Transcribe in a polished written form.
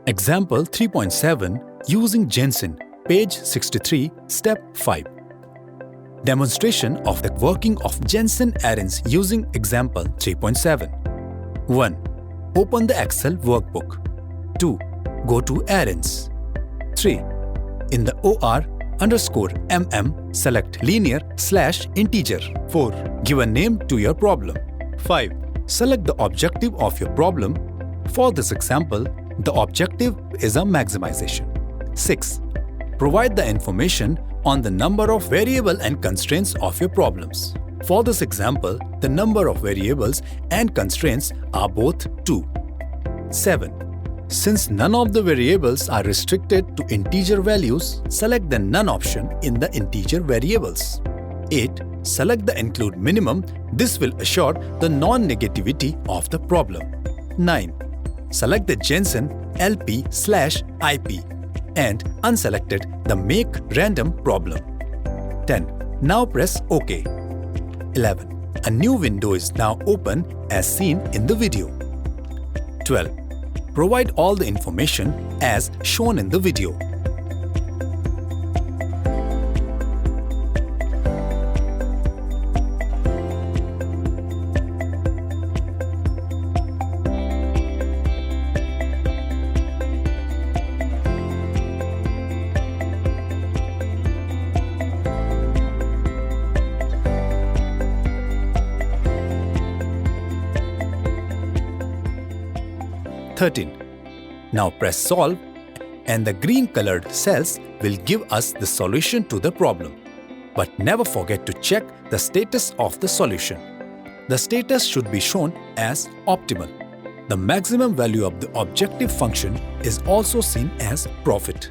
Example 3.7 using Jensen, page 63, step 5. Demonstration of the working of Jensen errands using example 3.7. 1. Open the Excel workbook. 2. Go to errands. 3. In the OR_MM, select linear/integer. 4. Give a name to your problem. 5. Select the objective of your problem. For this example, the objective is a maximization. 6. Provide the information on the number of variables and constraints of your problems. For this example, the number of variables and constraints are both 2. 7. Since none of the variables are restricted to integer values, select the None option in the integer variables. 8. Select the Include minimum. This will assure the non-negativity of the problem. 9. Select the Jensen LP/IP and unselected the Make Random problem. 10. Now press OK. 11. A new window is now open as seen in the video. 12. Provide all the information as shown in the video. Now press Solve and the green colored cells will give us the solution to the problem. But never forget to check the status of the solution. The status should be shown as optimal. The maximum value of the objective function is also seen as profit.